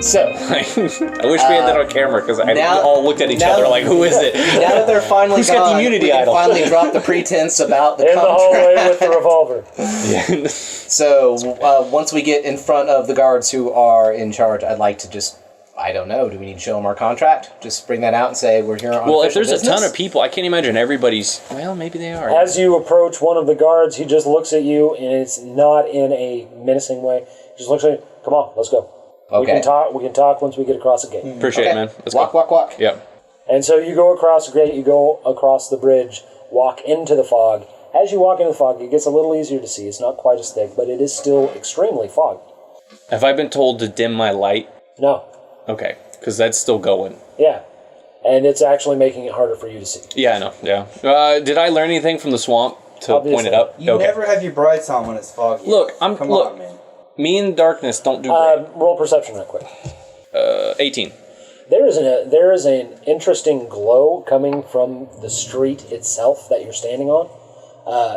So, I wish we had that on camera because I all looked at each other like, who is it? Now that they're finally Who's got the immunity idol? finally dropped the pretense about the In the contract. hallway with the revolver. Yeah. So, once we get in front of the guards who are in charge, I'd like to just, I don't know, do we need to show them our contract? Just bring that out and say we're here on Well, if official there's business? a ton of people, I can't imagine everybody's... Well, maybe they are. As you approach one of the guards, he just looks at you, and it's not in a menacing way. He just looks at you. Come on, let's go. Okay. We can talk once we get across the gate. Appreciate it, man. Let's walk, go. walk. Yep. And so you go across the gate, you go across the bridge, walk into the fog. As you walk into the fog, it gets a little easier to see. It's not quite as thick, but it is still extremely foggy. Have I been told to dim my light? No. Okay, because that's still going. Yeah. And it's actually making it harder for you to see. Yeah, I know. Yeah. Did I learn anything from the swamp to point it up? You never have your brights on when it's foggy. Look, Come on, man. Me and darkness don't do great. Roll perception real quick. 18. There is an interesting glow coming from the street itself that you're standing on.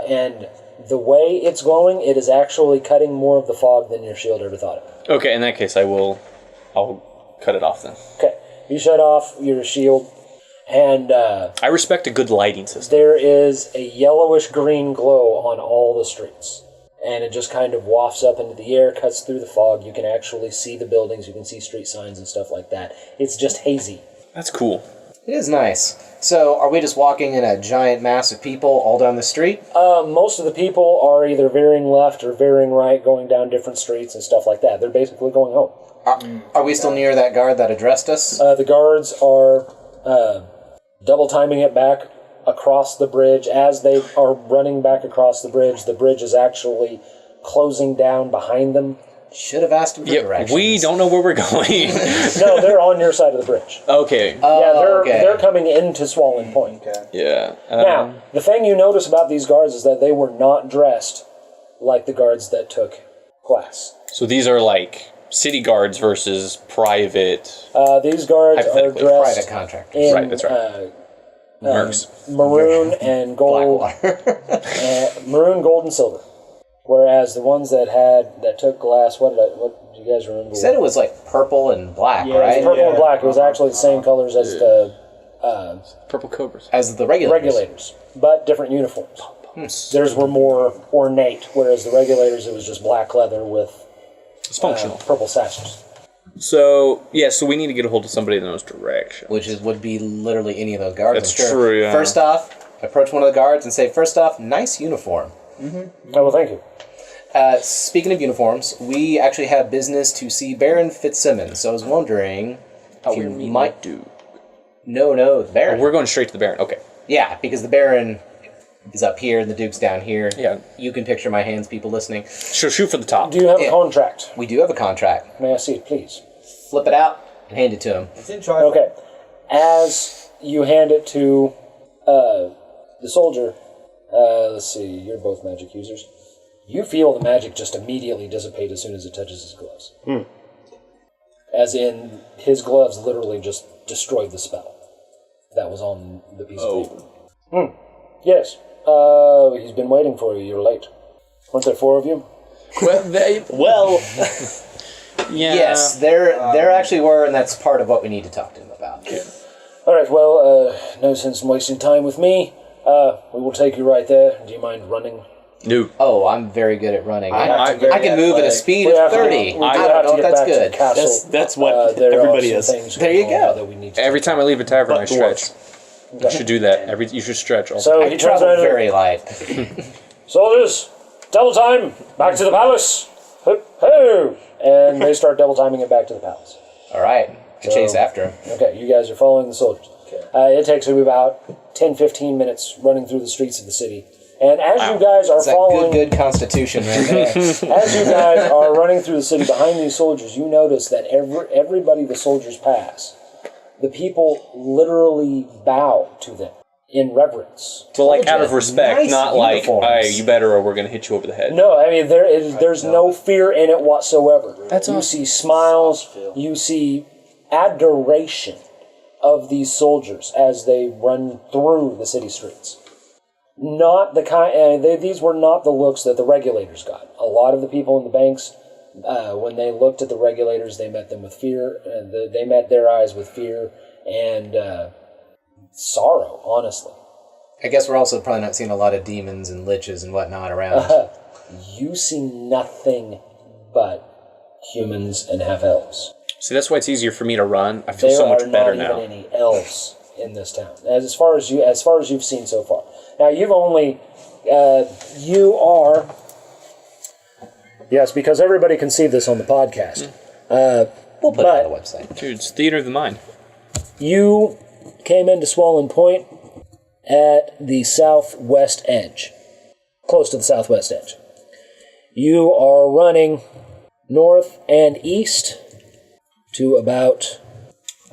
And the way it's glowing, it is actually cutting more of the fog than your shield ever thought of. Okay, in that case, I'll cut it off then. Okay, you shut off your shield, and I respect a good lighting system. there is a yellowish-green glow on all the streets. And it just kind of wafts up into the air, cuts through the fog. You can actually see the buildings, you can see street signs and stuff like that. It's just hazy. That's cool. It is nice. So, are we just walking in a giant mass of people all down the street? Most of the people are either veering left or veering right, going down different streets and stuff like that. They're basically going home. Are we still near that guard that addressed us? The guards are double timing it back across the bridge. As they are running back across the bridge is actually closing down behind them. Should have asked him for directions. We don't know where we're going. No, they're on your side of the bridge. Okay. They're coming into Swollen Point. Okay. Yeah. Now, the thing you notice about these guards is that they were not dressed like the guards that took class. So these are like city guards versus private... These guards are Hypothetically, dressed private contractors. in Right, that's right. Mercs. maroon and gold, maroon, gold, and silver. Whereas the ones that took glass, what do you guys remember? You said it was like purple and black, Yeah, right? it was purple and black. It was actually the same colors as the Purple Cobras. As the regulators. but different uniforms. Theirs were more ornate, whereas the regulators, it was just black leather with It's functional. purple sashes. So we need to get a hold of somebody that knows direction. Which would be literally any of those guards. That's I'm sure. true, yeah. First off, approach one of the guards and say, first off, nice uniform. Oh, well, thank you. Speaking of uniforms, we actually have business to see Baron Fitzstevens. So I was wondering if you might... do. No, the Baron. We're going straight to the Baron. Okay. Yeah, because the Baron is up here and the Duke's down here. Yeah. You can picture my hands, people listening. So shoot for the top. Do you have a contract? We do have a contract. May I see it, please? Flip it out and hand it to him. It's in trifle. Okay. As you hand it to the soldier, let's see, you're both magic users. You feel the magic just immediately dissipate as soon as it touches his gloves. As in, his gloves literally just destroyed the spell that was on the piece of paper. Yes. He's been waiting for you. You're late. Weren't there 4 of you? Well, yeah. Yes, there actually were, and that's part of what we need to talk to him about. All right, well, no sense in wasting time with me. We will take you right there. Do you mind running? No. Oh, I'm very good at running. I very can move at a athletic. speed We of have to- 30. we do I have don't to know if get that's back to the good. castle. That's what There are everybody some is. things There you going on go. that we need to Every take time I leave a tavern, I But stretch. You should do that. You should stretch all the So time. I he turns travel around very light. Soldiers, double time, back to the palace. Ho! And they start double timing it back to the palace. All right. I chase after him. Okay, you guys are following the soldiers. It takes you about 10-15 minutes running through the streets of the city. And as you guys are It's that following... good constitution right there. As you guys are running through the city behind these soldiers, you notice that everybody the soldiers pass, the people literally bow to them in reverence. So, like, out of respect, Nice not like, uniforms. hey, you better or we're going to hit you over the head. No, I mean, there's no fear in it whatsoever. That's you awesome. see smiles, you see adoration of these soldiers as they run through the city streets. Not the kind. These were not the looks that the regulators got. A lot of the people in the banks When they looked at the regulators, they met them with fear. They met their eyes with fear and sorrow, honestly. I guess we're also probably not seeing a lot of demons and liches and whatnot around. You see nothing but humans and half-elves. See, that's why it's easier for me to run. I feel so much better now. There are not even any elves in this town, as far as you've seen so far. Now, you've only... you are... Yes, because everybody can see this on the podcast. We'll put it on the website. Dude, it's theater of the mind. You came into Swollen Point at the southwest edge. Close to the southwest edge. You are running north and east to about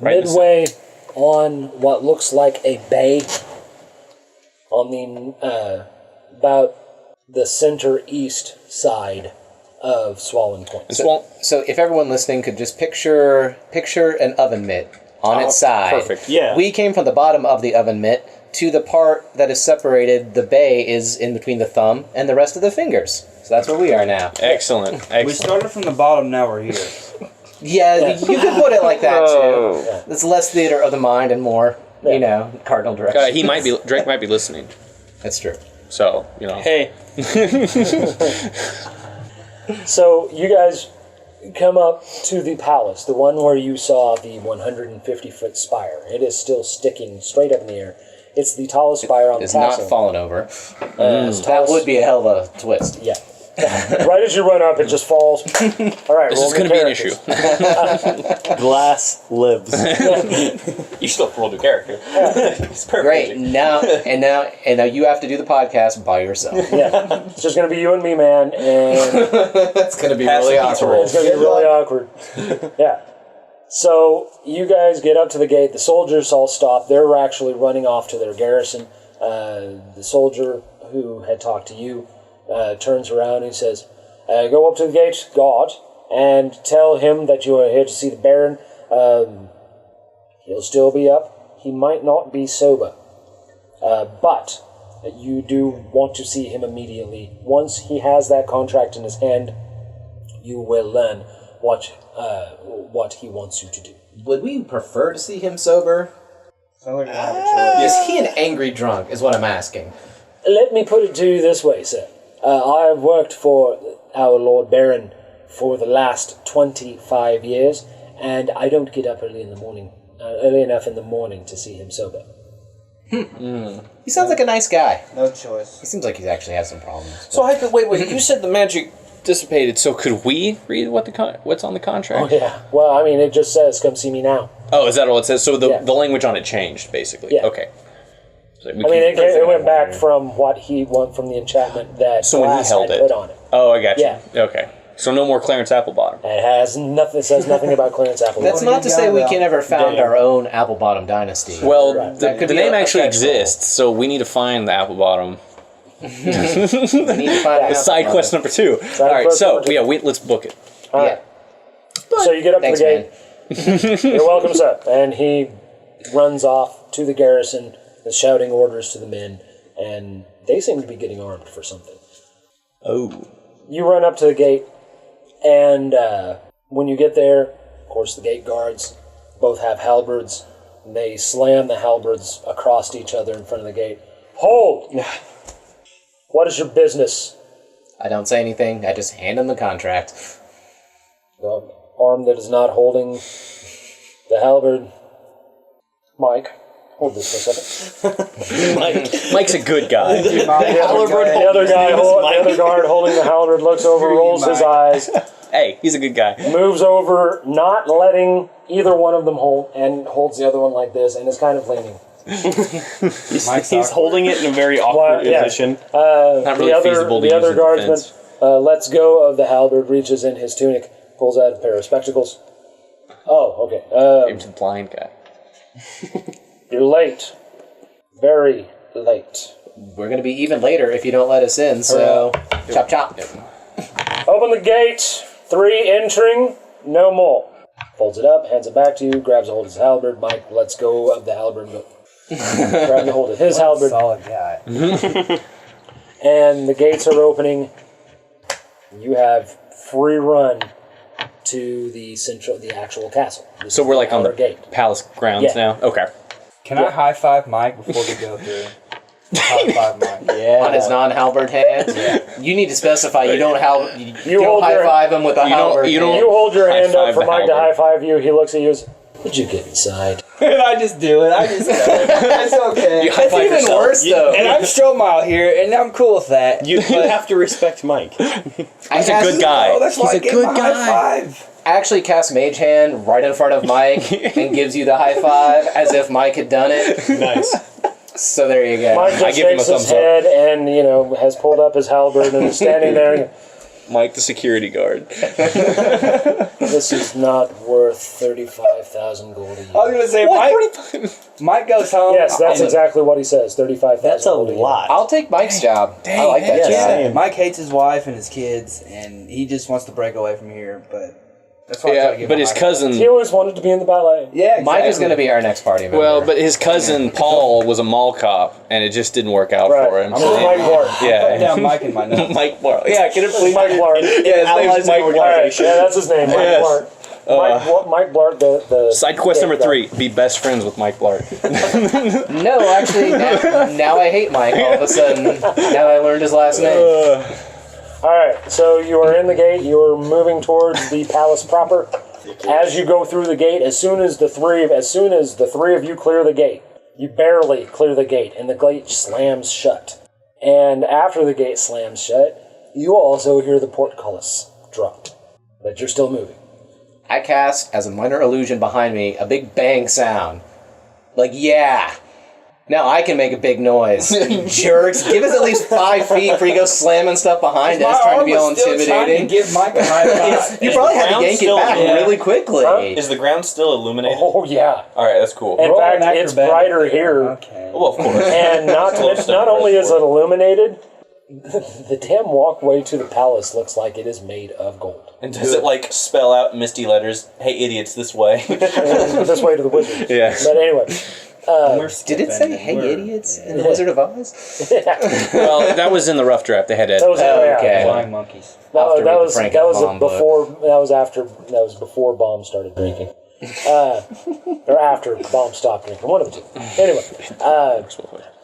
midway on what looks like a bay on the about the center east side of Swollen Point. So if everyone listening could just picture an oven mitt on its side. Perfect. Yeah. We came from the bottom of the oven mitt to the part that is separated. The bay is in between the thumb and the rest of the fingers. So that's where we are now. Excellent. We started from the bottom, now we're here. Yeah, you could put it like that too. Yeah. It's less theater of the mind and more, cardinal direction. Drake might be listening. That's true. So, Hey, So you guys come up to the palace, the one where you saw the 150-foot spire. It is still sticking straight up in the air. It's the tallest spire on the It's castle. not fallen over. It's That tallest- would be a hell of a twist. Yeah. Right as you run up, it just falls. All right, this roll is going to be an issue. characters. glass lives. You still rolled a character. It's perfect. Great. Now you have to do the podcast by yourself. Yeah, it's just going to be you and me, man, and That's going to be Pass really the pizza awkward. roll. it's going to be really awkward. Yeah. So you guys get up to the gate. The soldiers all stop. They're actually running off to their garrison. The soldier who had talked to you turns around and he says, go up to the gate, guard, and tell him that you are here to see the Baron. He'll still be up. He might not be sober. But you do want to see him immediately. Once he has that contract in his hand, you will learn what he wants you to do. Would we prefer to see him sober? Sounds like I have a choice. Is he an angry drunk, is what I'm asking. Let me put it to you this way, sir. I have worked for our Lord Baron for the last 25 years, and I don't get up early enough in the morning to see him sober. He sounds like a nice guy. No choice. He seems like he's actually has some problems. So, wait. You said the magic dissipated, so could we read what's on the contract? Oh, yeah. Well, I mean, it just says, come see me now. Oh, is that all it says? So Yeah. the language on it changed, basically. Yeah. Okay. So It went back from what he won from the enchantment that So when he Glass held had it. put on it. Oh, I got you. Yeah. Okay. So no more Clarence Applebottom. It has nothing. Says nothing about Clarence Applebottom. That's not to say we can ever found Damn. our own Applebottom dynasty. Well, Right. the That could be name a actually effectual. exists, so we need to find the Applebottom. We need to find out. Side quest number 2. All right, quest so number 2. let's book it. All Yeah. right. So you get up Thanks, to the gate. You're welcome, sir. And he runs off to the garrison, is shouting orders to the men, and they seem to be getting armed for something. Oh. You run up to the gate, and when you get there, of course, the gate guards both have halberds. And they slam the halberds across each other in front of the gate. Hold! What is your business? I don't say anything. I just hand him the contract. The arm that is not holding the halberd. Mike, hold this for a second. Mike's a good guy. The other guard holding the halberd looks over, rolls his eyes, Hey, he's a good guy. moves over, not letting either one of them hold, and holds the other one like this, and is kind of leaning. He's holding it in a very awkward yeah. position. Not really feasible to the use other in guardsman defense. lets go of the halberd, reaches in his tunic, pulls out a pair of spectacles. Oh, okay. He's a blind guy. You're late. Very late. We're going to be even later if you don't let us in, so chop chop. Open the gate. 3 entering, no more. Folds it up, hands it back to you, grabs a hold of his halberd. Mike lets go of the halberd, grabs a hold of his halberd, Solid guy. and the gates are opening. You have free run to the actual castle. This So is we're like on the outer gate. palace grounds Yeah. now? Okay. Can I high five Mike before we go through? High five Mike. Yeah. On his non-halberd hand. You need to specify you don't You hold high your- five him with a halberd. you don't- You hold your hand High up for five Mike the to high halberd. five you. He looks at you and says, "Would you get inside?" And I just do it. I just go. It's okay. You high That's five even yourself. worse though. And I'm Stromile here, and I'm cool with that. You have to respect Mike. He's a good guy. Oh, that's why He's I a gave good him a guy. high five. Actually casts Mage Hand right in front of Mike and gives you the high five as if Mike had done it. Nice. So there you go. Mike I just give him a shakes his thumbs up. head and, has pulled up his halberd and is standing there. Mike, the security guard. This is not worth 35,000 gold a year. I was gonna say, Mike goes home. Yes, that's exactly what he says. 35,000. That's a gold year. lot. I'll take Mike's job. I like that yeah, job. same. Mike hates his wife and his kids, and he just wants to break away from here. But that's why I try to Yeah, give but him a his high cousin... He always wanted to be in the ballet. five. Yeah, exactly. Mike is going to be our next party member. Well, but his cousin Paul was a mall cop, and it just didn't work out Right. for him. This is Mike Blart. Put Yeah. down Mike in my notes. Mike Blart. Yeah, can it please? Mike Blart. Yeah, his name's Mike All right, Blart. yeah, that's his name, Mike Yes. Blart. Mike Blart, the Side quest number the- 3: be best friends with Mike Blart. no, actually, now I hate Mike all of a sudden. Now I learned his last name. All right, so you are in the gate. You are moving towards the palace proper. As you go through the gate, as soon as the three of you clear the gate, you barely clear the gate, and the gate slams shut. And after the gate slams shut, you also hear the portcullis drop, but you're still moving. I cast, as a minor illusion behind me, a big bang sound. Like, yeah. Now I can make a big noise. You jerks. Give us at least 5 feet before you go slamming stuff behind us, trying to be all Still trying to intimidating. give Mike a high five. You probably had to ground yank it still- back yeah. really quickly. Huh? Is the ground still illuminated? Oh yeah. All right, that's cool. In Roll fact, an it's acrobatic. brighter here. Okay. Well, of course. And not only is it illuminated, the damn walkway to the palace looks like it is made of gold. And does it like spell out misty letters? Hey, idiots, this way. This way to the wizard. Yeah. But anyway, Did it say, hey, idiots, in The Wizard of Oz? Well, that was in the rough draft. They had that to. was okay. Flying monkeys. I'll have to read the Frank that was Bomb book. before Bomb started drinking, or after Bomb stopped drinking. One of the two. Anyway,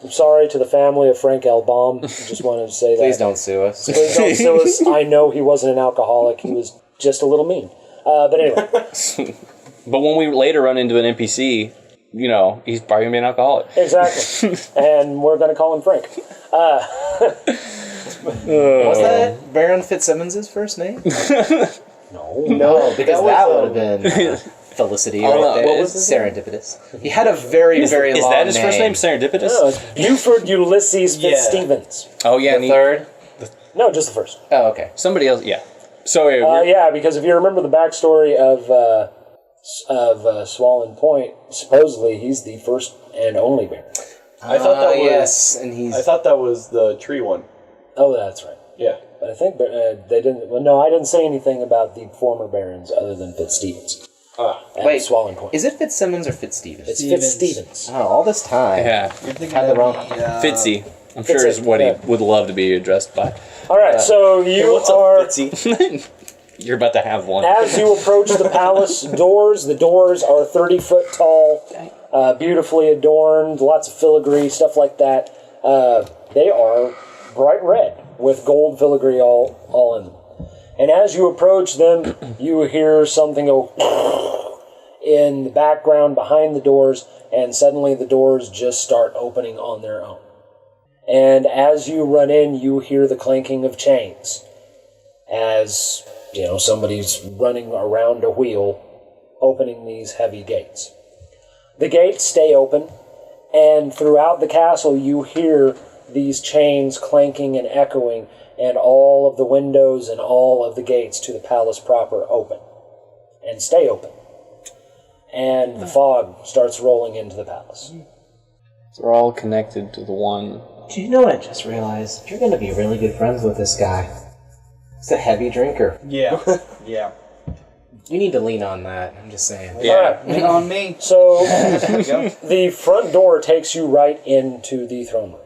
I'm sorry to the family of Frank L. Baum. Just wanted to say that. Please don't sue us. Please don't sue us. I know he wasn't an alcoholic. He was just a little mean. But anyway, But when we later run into an NPC, he's probably going to be an alcoholic. exactly. And we're going to call him Frank. Was that Baron Fitzstevens' first name? No, because that would have been Felicity right there. what was his name? Serendipitous. He had a very, very Is long that his first name? name? Serendipitous? No, it's Buford Ulysses Yeah. Fitzstevens. Oh, yeah. The third? No, just the first. Oh, okay. Somebody else, yeah. So, Yeah, because if you remember the backstory of Swollen Point, supposedly he's the first and only Baron. I thought that was. yes, and he's... I thought that was the tree one. Oh, that's right. Yeah. But I think they didn't. Well, no, I didn't say anything about the former barons other than Fitzstevens. At Wait, Swollen Point. Is it Fitzsimmons or Fitzstevens? It's Fitzstevens. Oh, all this time. yeah. Had the wrong... Fitzy. I'm sure is what he would love to be addressed by. All right, so you What's are. up, Fitzy? You're about to have one. As you approach the palace doors, the doors are 30-foot tall, beautifully adorned, lots of filigree, stuff like that. They are bright red with gold filigree all in them. And as you approach them, you hear something go in the background behind the doors, and suddenly the doors just start opening on their own. And as you run in, you hear the clanking of chains as somebody's running around a wheel, opening these heavy gates. The gates stay open, and throughout the castle you hear these chains clanking and echoing, and all of the windows and all of the gates to the palace proper open, and stay open. And the fog starts rolling into the palace. They're all connected to the one. Do you know what I just realized? You're going to be really good friends with this guy. He's a heavy drinker. Yeah. Yeah. You need to lean on that. I'm just saying. Yeah. All right. Lean on me. So There you go. the front door takes you right into the throne room.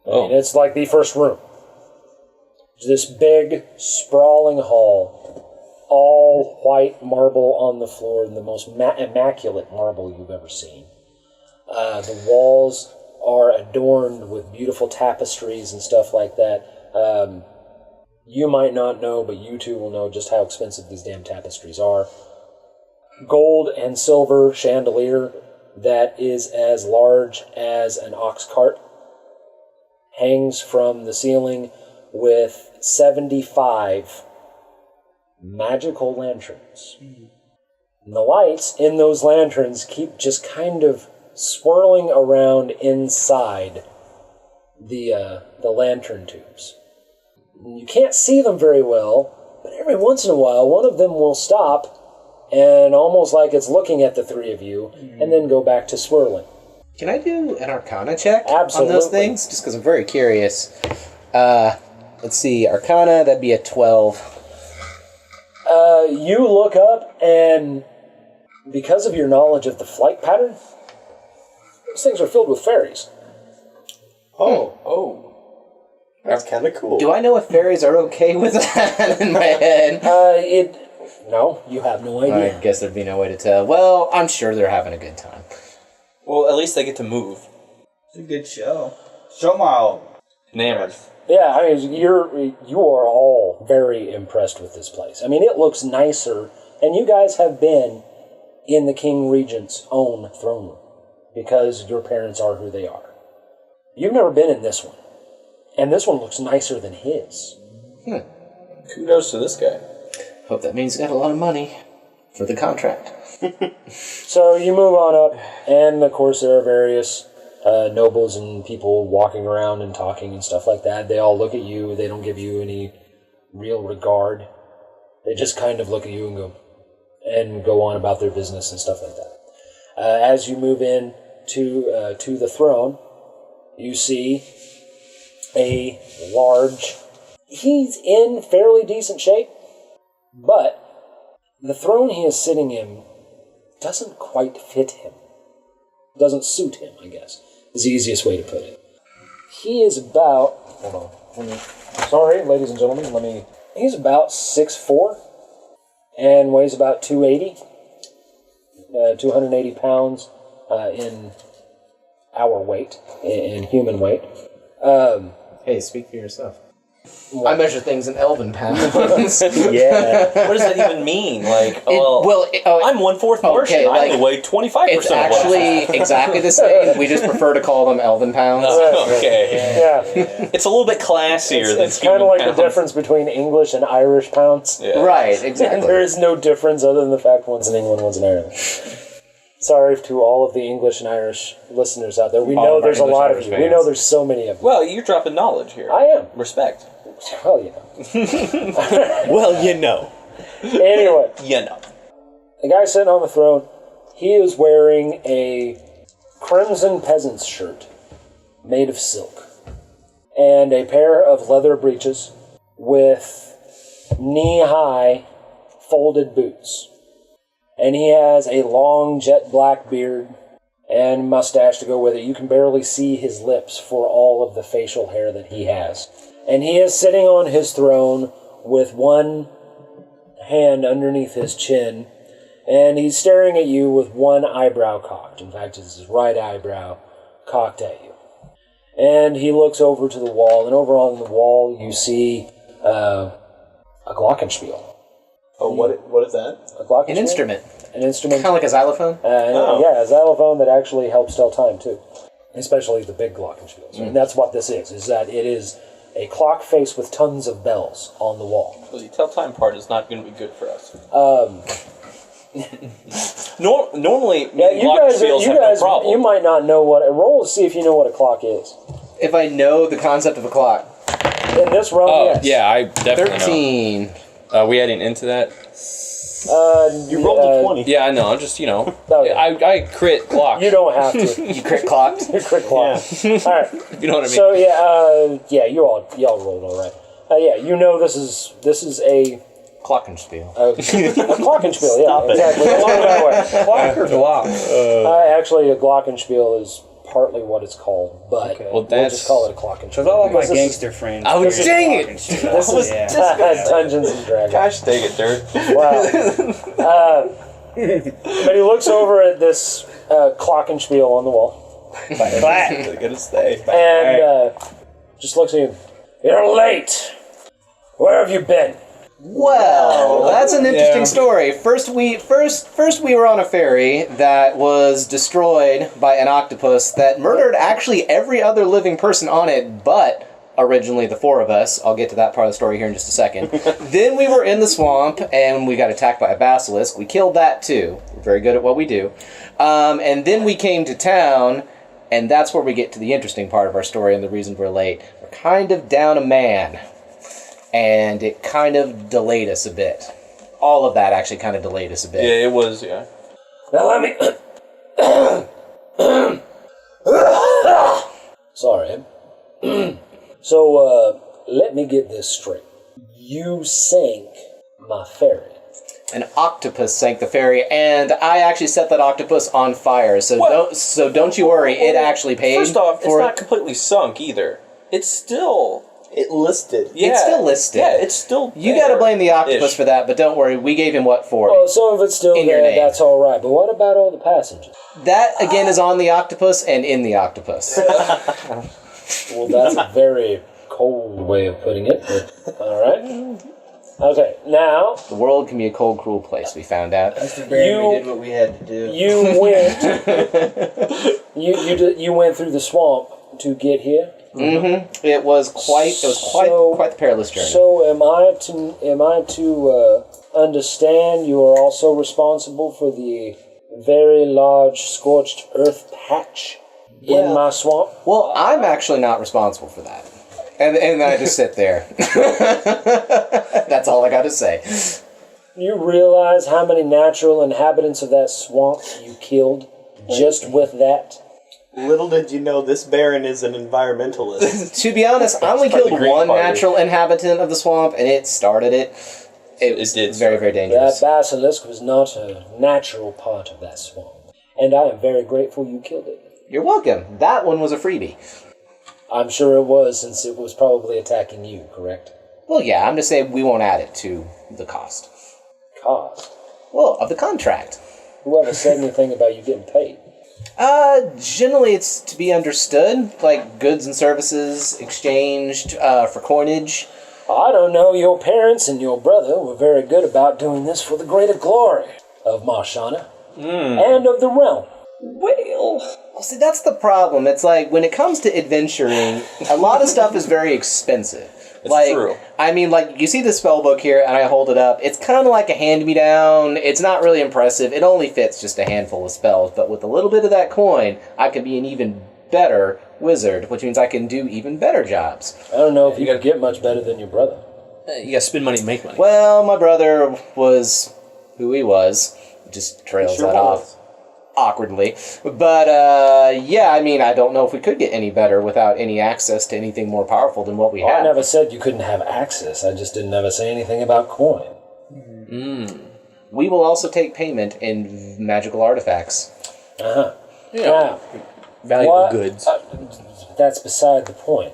Oh. And it's like the first room. This big, sprawling hall, all white marble on the floor, the most immaculate marble you've ever seen. The walls are adorned with beautiful tapestries and stuff like that. You might not know, but you two will know just how expensive these damn tapestries are. Gold and silver chandelier that is as large as an ox cart hangs from the ceiling with 75 magical lanterns. And the lights in those lanterns keep just kind of swirling around inside the lantern tubes. You can't see them very well, but every once in a while one of them will stop and almost like it's looking at the three of you and then go back to swirling. Can I do an Arcana check Absolutely. on those things? Just because I'm very curious. Let's see, Arcana, that'd be a 12. You look up, and because of your knowledge of the flight pattern, those things are filled with fairies. Oh. That's kind of cool. Do I know if fairies are okay with that in my head? No, you have no idea. I guess there'd be no way to tell. Well, I'm sure they're having a good time. Well, at least they get to move. It's a good show. Stromile. Enamored. Yeah, I mean, you are all very impressed with this place. I mean, it looks nicer, and you guys have been in the King Regent's own throne room because your parents are who they are. You've never been in this one, and this one looks nicer than his. Kudos to this guy. Hope that means he's got a lot of money for the contract. So you move on up, and of course there are various nobles and people walking around and talking and stuff like that. They all look at you. They don't give you any real regard. They just kind of look at you and go on about their business and stuff like that. As you move in to the throne, you see a large... He's in fairly decent shape, but the throne he is sitting in doesn't quite fit him. Doesn't suit him, I guess, is the easiest way to put it. He is about... Hold on. Sorry, ladies and gentlemen, He's about 6'4", and weighs about 280. 280 pounds in our weight, in human weight. Hey, speak for yourself. I measure things in elven pounds. Yeah. What does that even mean? Like, I'm 1/4 Martian. Okay, I only weigh 25%. It's actually exactly the same. We just prefer to call them elven pounds. Okay. Yeah. It's a little bit classier than It's kind of human like pounds. the difference between English and Irish pounds. Yeah. Right, And exactly. there is no difference other than the fact one's in England, one's in Ireland. Sorry to all of the English and Irish listeners out there. We All know of our there's a lot of English you. Irish We know fans. there's so many of you. Well, you're dropping knowledge here. I am. Respect. Well, you know. Well, you know. Anyway, You know. the guy sitting on the throne, he is wearing a crimson peasant's shirt made of silk and a pair of leather breeches with knee-high folded boots. And he has a long jet black beard and mustache to go with it. You can barely see his lips for all of the facial hair that he has. And he is sitting on his throne with one hand underneath his chin, and he's staring at you with one eyebrow cocked. In fact, it's his right eyebrow cocked at you. And he looks over to the wall, and over on the wall you see a glockenspiel. Oh, what is that? A glockenspiel? An instrument. An instrument. Kind of like a xylophone. Yeah, a xylophone that actually helps tell time, too. Especially the big glockenspiels. And that's what this is that it is a clock face with tons of bells on the wall. Well, the tell time part is not going to be good for us. Normally, glockenspiels have no problem. You might not know what... Roll to see if you know what a clock is. If I know the concept of a clock. In this realm, yes. Yeah, I definitely 13. know. We adding into that? You rolled a 20. Yeah, I know. I'm just, Okay. I crit clock. You don't have to. You crit clocked? You crit clock. All right. You know what I mean? So y'all rolled all right. You know this is a Glockenspiel. glockenspiel. Yeah, exactly. Along that way. Clock or glock? Actually, a glockenspiel is partly what it's called, but Well, we'll that's- just call it a clock and Because shield. all of my Because this is- gangster friends. Oh, carry dang clock it. and shield. This is Yeah. Dungeons and Dragons. Gosh dang it, Dirt. Wow. But he looks over at this glockenspiel on the wall They're gonna stay. and just looks at you. You're late. Where have you been? Well, that's an interesting story. First we were on a ferry that was destroyed by an octopus that murdered actually every other living person on it, but originally the four of us. I'll get to that part of the story here in just a second. Then we were in the swamp and we got attacked by a basilisk. We killed that too. We're very good at what we do. And then we came to town, and that's where we get to the interesting part of our story and the reason we're late. We're kind of down a man. And it kind of delayed us a bit. All of that actually kind of delayed us a bit. Yeah, it was, yeah. Now let me... Sorry. So, let me get this straight. You sank my ferry. An octopus sank the ferry, and I actually set that octopus on fire. So don't you worry, it actually paid. First off, it's for not it. completely sunk either. It's still... It listed. Yeah. It's still listed. Yeah, it's still You got to blame the octopus Ish. for that, but don't worry, we gave him what for? Oh, some of it's still In your there, name. that's all right. But what about all the passengers? That again is on the octopus and in the octopus. Well, that's a very cold way of putting it, but all right. Okay, now The world can be a cold, cruel place. We found out. Mr. Barry, You- we did what we had to do. you went. you went through the swamp to get here. Mm-hmm. It was quite the perilous journey. So am I to understand you are also responsible for the very large scorched earth patch in my swamp? Well, I'm actually not responsible for that. And I just sit there. That's all I got to say. You realize how many natural inhabitants of that swamp you killed just with that? Little did you know this Baron is an environmentalist. To be honest, I only It's like killed the Green one Party. natural inhabitant of the swamp, and it started it. It was did very, very dangerous. That basilisk was not a natural part of that swamp. And I am very grateful you killed it. You're welcome. That one was a freebie. I'm sure it was, since it was probably attacking you, correct? Well, yeah, I'm just saying we won't add it to the cost. Cost. Well, of the contract. Whoever said anything about you getting paid? Generally it's to be understood, like goods and services exchanged for coinage. I don't know, your parents and your brother were very good about doing this for the greater glory of Marshawna and of the realm. Well, see, that's the problem. It's like, when it comes to adventuring, a lot of stuff is very expensive. It's true. I mean, like, you see the spell book here, and I hold it up. It's kind of like a hand-me-down. It's not really impressive. It only fits just a handful of spells. But with a little bit of that coin, I can be an even better wizard, which means I can do even better jobs. I don't know if you could get much better than your brother. You gotta spend money to make money. Well, my brother was who he was. Just trails Sure that was. off awkwardly. But, yeah, I mean, I don't know if we could get any better without any access to anything more powerful than what we I have. never said you couldn't have access. I just didn't ever say anything about coin. We will also take payment in magical artifacts. Uh-huh. Yeah. Now, Valuable what- goods. That's beside the point.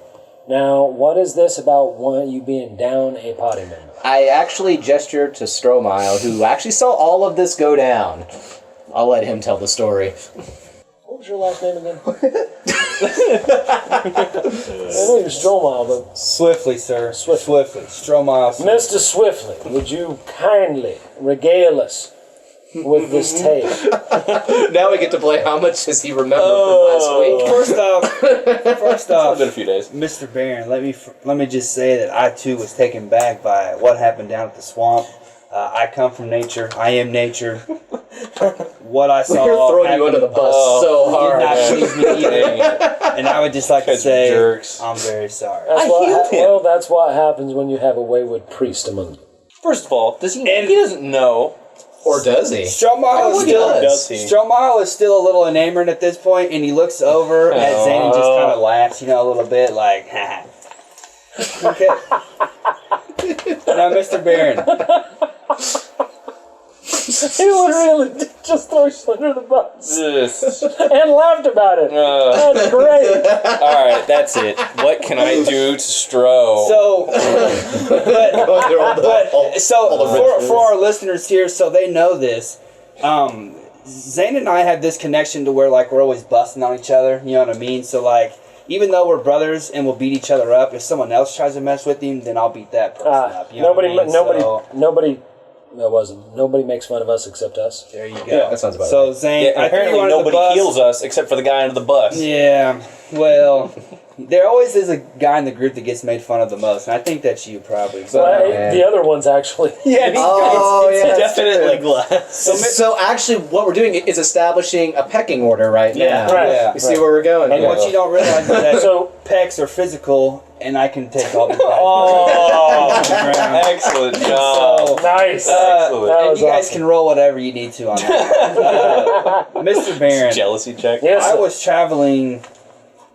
Now, what is this about you being down a party member? I actually gestured to Stromile, who actually saw all of this go down. I'll let him tell the story. What was your last name again? I know you're Stromile, but Swiftly, sir. Swiftly. Stromile. Mr. Swiftly, would you kindly regale us with this tale? Now we get to play how much does he remember from last week. First It's off, been a few days. Mr. Barron, let me just say that I too was taken back by what happened down at the swamp. I come from nature. I am nature. What I saw We're throwing you under the bus so did hard. not please me either. And I would just like to Guys are say, jerks. I'm very sorry. That's what happens when you have a wayward priest among you. First of all, does he? He doesn't know. Or does he? Stromile is he still does. Stromile is still a little enamored at this point, and he looks over at Zayne and just kind of laughs, a little bit, like, ha. Okay. Now, Mr. Barron. He literally did just throw you under the bus This. and laughed about it. That's great. All right, that's it. What can I do to Stro? So, for our listeners here, so they know this, Zayne and I have this connection to where like we're always busting on each other. You know what I mean? So like, even though we're brothers and we'll beat each other up, if someone else tries to mess with him, then I'll beat that person up. You know what I mean? Nobody makes fun of us except us. There you go. Yeah. That sounds about So right. Zayne, Yeah, I threw you apparently under the nobody bus. heals us except for the guy under the bus. Yeah, well, there always is a guy in the group that gets made fun of the most, and I think that's you probably. So, The other one's actually. yeah, Oh, It's yeah. definitely glass. So actually, what we're doing is establishing a pecking order right Yeah. now. Right. Yeah. You see where we're going? And here. what you don't realize is that So- pecs are physical, and I can take all the Oh, excellent job. So, Nice. Excellent. That and was you guys awesome. can roll whatever you need to on that. Mr. Barron, Jealousy check. Yes. I was traveling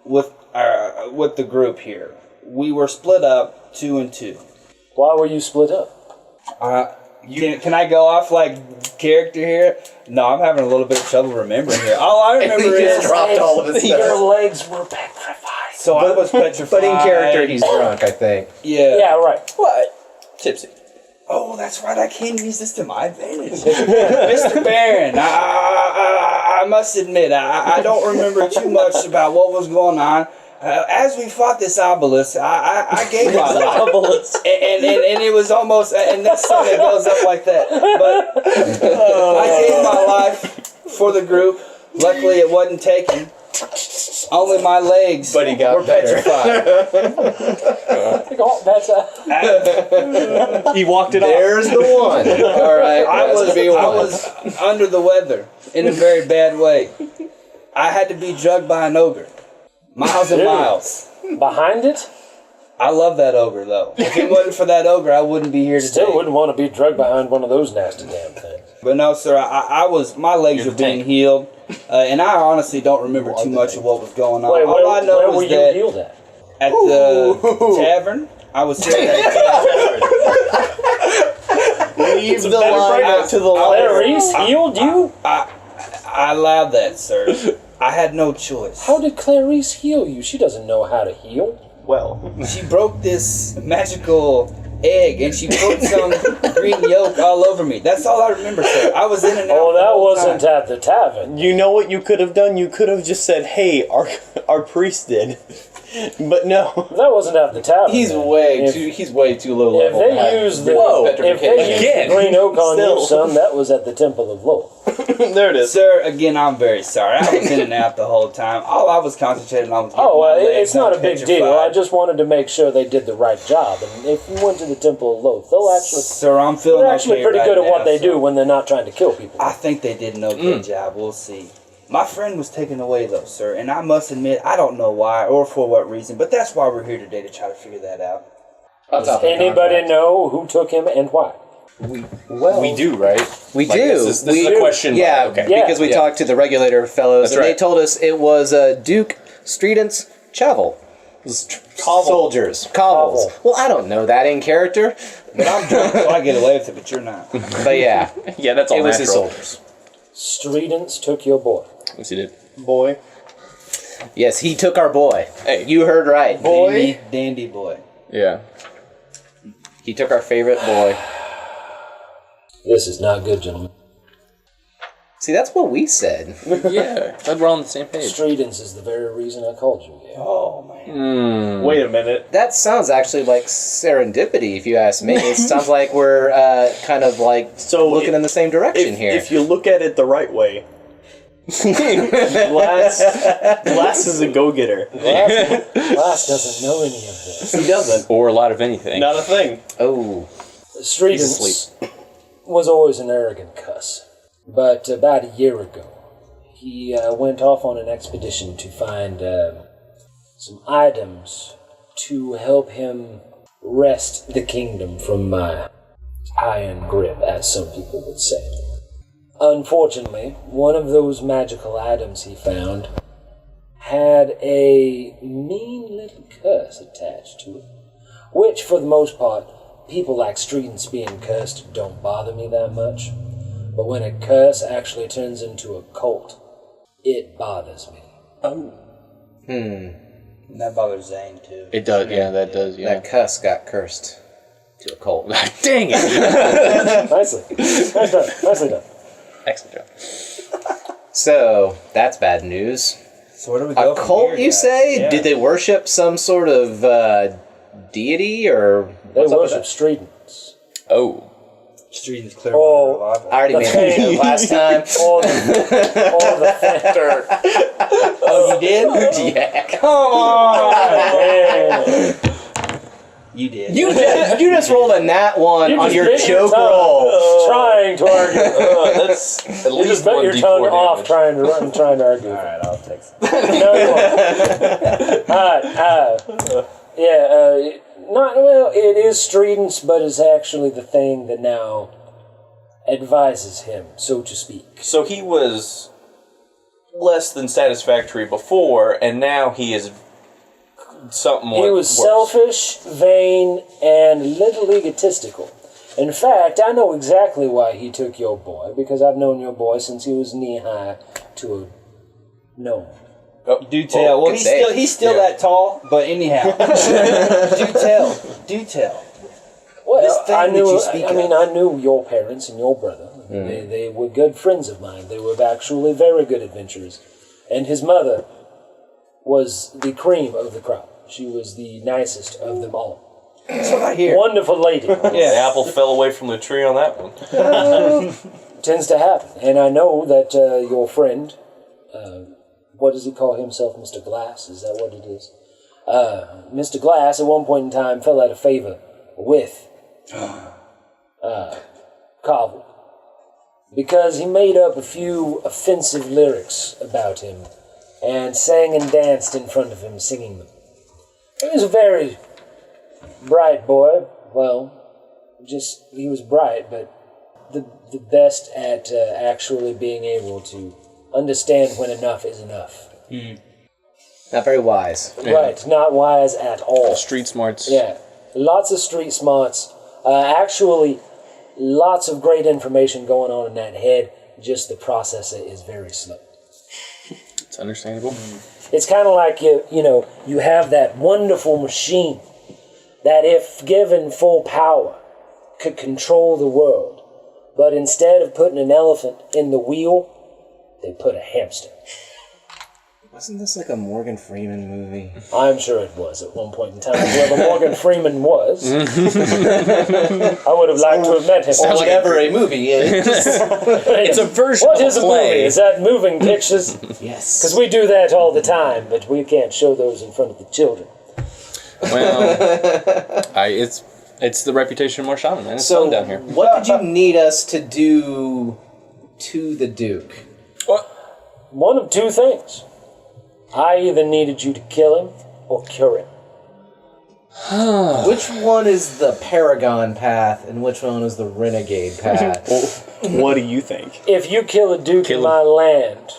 with the group here. We were split up 2 and 2. Why were you split up? Can I go off like character here? No, I'm having a little bit of trouble remembering here. All I remember He is just dropped all of his Your stuff. legs were petrified. so I was petrified. But in character, he's drunk, I think. Yeah. Yeah, right. What? Tipsy. Oh, that's right. I can use this to my advantage. Mr. Barron, I must admit, I don't remember too much about what was going on. As we fought this obelisk, I gave my life. And it was almost, and that's something that goes up like that. But I gave my life for the group. Luckily, it wasn't taken. Only my legs But he got were better. petrified. Oh, that's He walked it off. There's the one. All right. I that's was gonna be one. under the weather in a very bad way. I had to be drugged by an ogre. Miles and Dude. miles. behind it. I love that ogre, though. If it wasn't for that ogre, I wouldn't be here today. Still wouldn't want to be drugged behind one of those nasty damn things. But no, sir, my legs You're are the being tank. healed, and I honestly don't remember too much of what was going on. Wait, All I know where were is you that healed at? at the tavern, I was healed at the tavern. Leave the Better line. bring it to the Clarice healed you? I allowed that, sir. I had no choice. How did Clarice heal you? She doesn't know how to heal. Well, She broke this magical egg, and she put some green yolk all over me. That's all I remember, sir. I was in and out. Oh, the that whole wasn't time. at the tavern. you know what you could have done? You could have just said, "Hey, our priest did," but no. That wasn't at the tavern. He's then. way If- too. He's way too low If level. they used the if they used Again. the green oak on Still. you, son, that was at the Temple of Lowell. There it is. Sir, again, I'm very sorry. I was in and out the whole time. All I was concentrating on was getting Oh, my legs it's not a big deal. I petrified. just wanted to make sure they did the right job. And if you went to the Temple of Lowell, they'll actually Sir, I'm feeling they're actually okay pretty right good at now, what they so do when they're not trying to kill people. I think they did an okay job. We'll see. My friend was taken away, though, sir, and I must admit, I don't know why or for what reason, but that's why we're here today, to try to figure that out. Does anybody know who took him and why? Well, We do, right? We Like, do. This is a question. Yeah, Okay. Yeah. because we talked to the regulator fellows, That's and they right. told us it was Duke Stredence Chavel. Soldiers. Cobbles. Well, I don't know that in character, But I'm drunk, so I get away with it, but you're not. but yeah, Yeah, that's all it was natural. his soldiers. Stredence took your boy. Yes, he did. Boy. Yes, he took our boy. Hey. You heard right. Dandy, dandy boy. Yeah. He took our favorite boy. This is not good, gentlemen. See, that's what we said. Yeah. Glad we're all on the same page. Stredence is the very reason I called you here. Oh, man. Wait a minute. That sounds actually like serendipity, if you ask me. It sounds like we're kind of like So looking in the same direction here. If you look at it the right way, Glass is a go-getter. Glass doesn't know any of this. He doesn't. Or a lot of anything. Not a thing. Oh, Stredence was always an arrogant cuss. But about a year ago, he went off on an expedition to find some items to help him wrest the kingdom from my iron grip, as some people would say. Unfortunately, one of those magical items he found had a mean little curse attached to it, which, for the most part, people like Stredence being cursed don't bother me that much. But when a curse actually turns into a cult, it bothers me. And that bothers Zayne too. It does, yeah, that does, yeah. That cuss got cursed to a cult. Dang it! Nicely done. Excellent job. So, that's bad news. So where do we go? A from cult, here, you guys? say? Yeah. Did they worship some sort of deity, or They what's up with worship that? Stredens. Oh. Street is clear. Oh, I already made that joke last time. All the factor. Oh, you did? Yeah. Come on! Man. You did. You just rolled a nat 1 You on just your bit your joke tongue. roll. Trying to argue. That's at You least just bit one your D4 tongue damage. off trying to argue. Alright, I'll take some. No, you won't. Alright, it is Stredens, but it's actually the thing that now advises him, so to speak. So he was less than satisfactory before, and now he is something He was worse. selfish, vain, and a little egotistical. In fact, I know exactly why he took your boy, because I've known your boy since he was knee-high to a gnome. Do tell. Well, good he's still Yeah. that tall, but anyhow. Do tell. Well, This thing I that knew. you speak I mean, of. I knew your parents and your brother. They were good friends of mine. They were actually very good adventurers. And his mother was the cream of the crop. She was the nicest of them all. That's what I hear. Wonderful lady. The apple fell away from the tree on that one. Tends to happen. And I know that your friend, what does he call himself, Mr. Glass? Is that what it is? Mr. Glass, at one point in time, fell out of favor with Cobble. Because he made up a few offensive lyrics about him and sang and danced in front of him, singing them. He was a very bright boy. Well, he was bright, but the best at actually being able to understand when enough is enough. Not very wise. Right, not wise at all. Street smarts. Yeah, lots of street smarts. Actually, lots of great information going on in that head. Just the processor is very slow. It's understandable. It's kind of like you have that wonderful machine that, if given full power, could control the world. But instead of putting an elephant in the wheel, they put a hamster. Wasn't this like a Morgan Freeman movie? I'm sure it was at one point in time. Whoever Morgan Freeman was, I would have liked to have met him. Or whatever a movie is. It's a version What of is a a movie? play. Is that moving pictures? Yes. Because we do that all the time, but we can't show those in front of the children. Well, it's the reputation of Marshawna, man. It's So, fun down here. what did you need us to do to the Duke? One of two things. I either needed you to kill him or cure him. Which one is the Paragon path and which one is the Renegade path? What do you think? If you kill a duke in my land,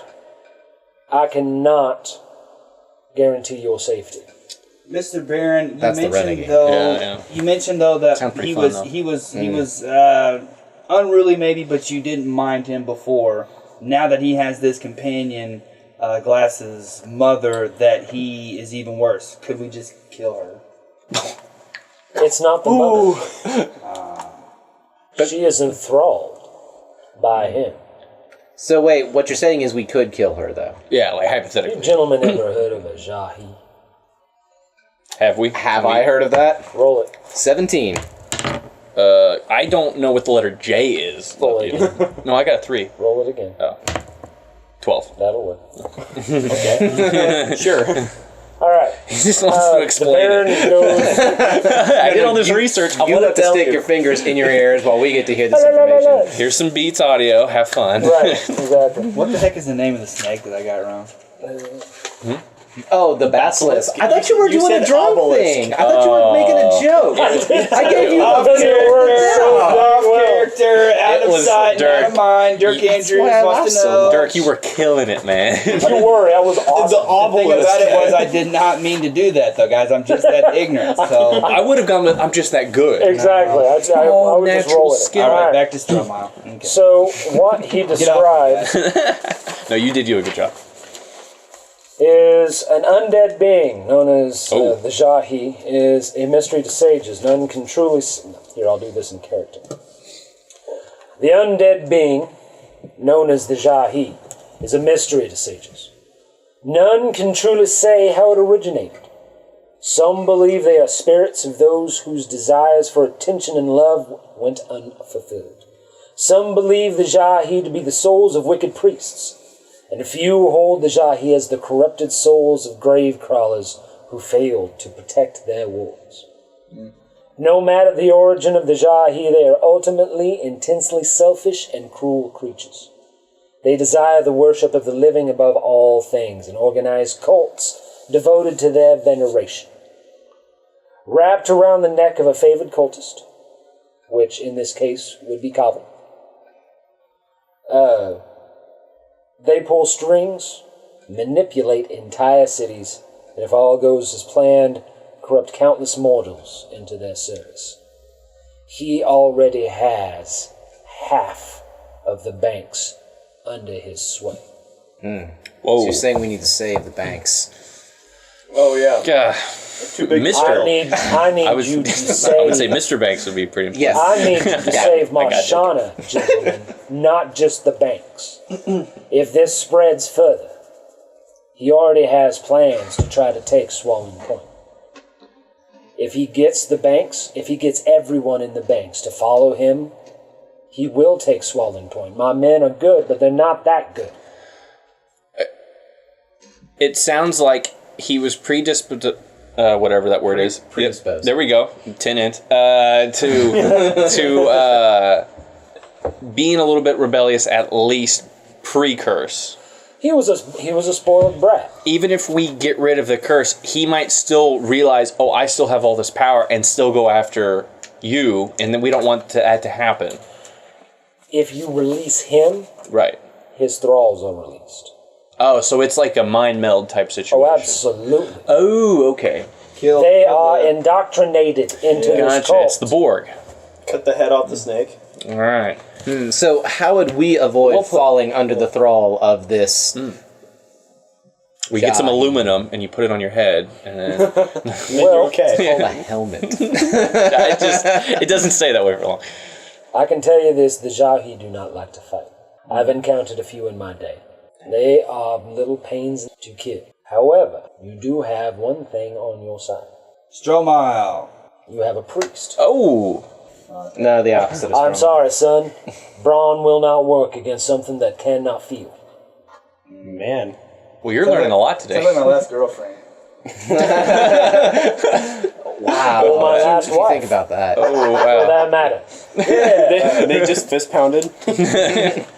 I cannot guarantee your safety. Mr. Barron, you That's the mentioned renegade. though. Yeah. You mentioned though that Sounds pretty he fun, was though. he was unruly maybe, but you didn't mind him before. Now that he has this companion, Glass's mother, that he is even worse. Could we just kill her? It's not the mother. She is enthralled by him. So wait, what you're saying is we could kill her, though. Yeah, like You hypothetically. gentlemen ever heard of a Jahi? Have we? Have I heard of that? Roll it. 17. I don't know what the letter J is. Roll it again. No, I got a 3. Roll it again. 12. That'll work. Sure. All right. He just wants to The explain Baron it. goes. I did all this research. I You want have to tell stick you. your fingers in your ears while we get to hear this information. Here's some Beats audio. Have fun. Right. Exactly. What the heck is the name of the snake that I got wrong? Oh, the basilisk. I thought you were You doing said a drunk obelisk. thing. I thought you were making a joke. I gave you Off a character, out of was sight, Dirk. out of mind. Dirk Andrews why I wants laughed to so know. Dirk, you were killing it, man. Don't worry, that was awesome. The thing about it was I did not mean to do that, though, guys. I'm just that ignorant. So, I would have gone with, I'm just that good. Exactly. I would just natural roll with it. skill. all right, Alright. back to Stromile. Okay. So what he describes No, you did do a good job. is an undead being known as Oh. the Jahi, is a mystery to sages. None can truly... Here, I'll do this in character. The undead being, known as the Jahi, is a mystery to sages. None can truly say how it originated. Some believe they are spirits of those whose desires for attention and love went unfulfilled. Some believe the Jahi to be the souls of wicked priests, and a few hold the Jahi as the corrupted souls of grave crawlers who failed to protect their wards. No matter the origin of the Jahi, they are ultimately intensely selfish and cruel creatures. They desire the worship of the living above all things and organize cults devoted to their veneration. Wrapped around the neck of a favored cultist, which in this case would be Cobble, they pull strings, manipulate entire cities, and if all goes as planned, corrupt countless mortals into their service. He already has half of the banks under his sway. Whoa. So you're saying we need to save the banks. Oh yeah. Yeah. Too big. Mr. I need I would you to I would say save. Mr. Banks would be pretty important. Yes. I need you to save I got you. Marshawna, gentlemen, not just the banks. If this spreads further, he already has plans to try to take Swollen Point. If he gets the banks, if he gets everyone in the banks to follow him, he will take Swollen Point. My men are good, but they're not that good. It sounds like he was predisposed, whatever that word is. Predisposed. There we go. 10 int. To being a little bit rebellious, at least pre-curse. He was a spoiled brat. Even if we get rid of the curse, he might still realize, oh, I still have all this power, and still go after you, and then we don't want that to happen. If you release him, Right. his thralls are released. Oh, so it's like a mind meld type situation. Oh, absolutely. Oh, okay. They are indoctrinated into this Gotcha. cult. It's the Borg. Cut the head off the snake. All right. So how would we avoid falling under the thrall of this? We get some God. aluminum, and you put it on your head, and then Well, Okay. Called a helmet. it doesn't stay that way for long. I can tell you this, the Jahi do not like to fight. I've encountered a few in my day. They are little pains to kill. However, you do have one thing on your side. Stromile. You have a priest. Oh, No, the opposite. I'm sorry, son. Brawn will not work against something that cannot feel. Man. well, you're learning a lot today. Sounds like my last girlfriend. Wow. Or my last What do you wife. think about that? Oh, For wow. that matter. They just fist pounded.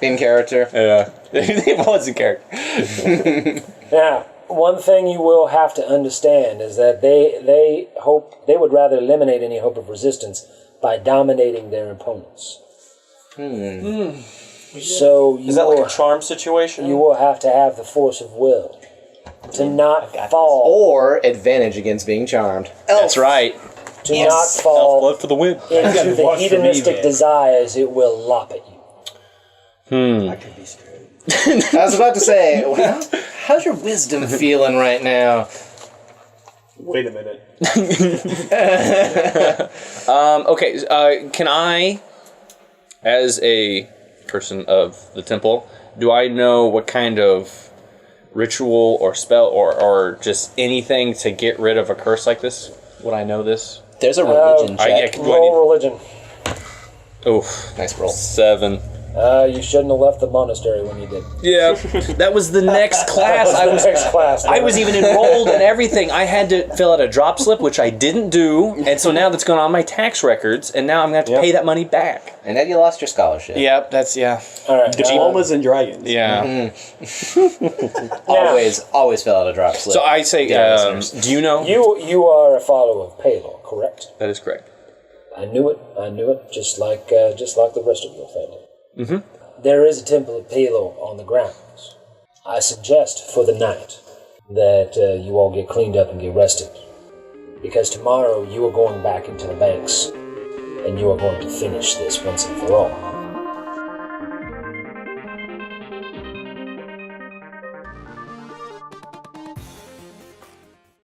In character. Yeah. It was a character. Now, one thing you will have to understand is that they would rather eliminate any hope of resistance by dominating their opponents. So you Is that will, like a charm situation? you will have to have the force of will to not fall, Or advantage against being charmed. That's right. to Yes. not fall Love for the win. into the watch for me, hedonistic man. desires it will lop at you. I could be screwed. I was about to say, well, how's your wisdom feeling right now? Wait a minute. Okay, can I, as a person of the temple, do I know what kind of ritual or spell or just anything to get rid of a curse like this? Would I know this? There's a religion I check. do I Roll religion. Oof. Nice roll. 7. You shouldn't have left the monastery when you did. Yeah, that was the next class. I was even enrolled in everything. I had to fill out a drop slip, which I didn't do, and so now that's going on my tax records, and now I'm going to have to pay that money back. And then you lost your scholarship. Yep, that's, All right. Diplomas and dragons. Yeah. Always fill out a drop slip. So I say, do you know? You are a follower of Palor, correct? That is correct. I knew it, just like the rest of your family. Mm-hmm. There is a temple of Palor on the grounds. I suggest for the night that you all get cleaned up and get rested, because tomorrow you are going back into the banks, and you are going to finish this once and for all.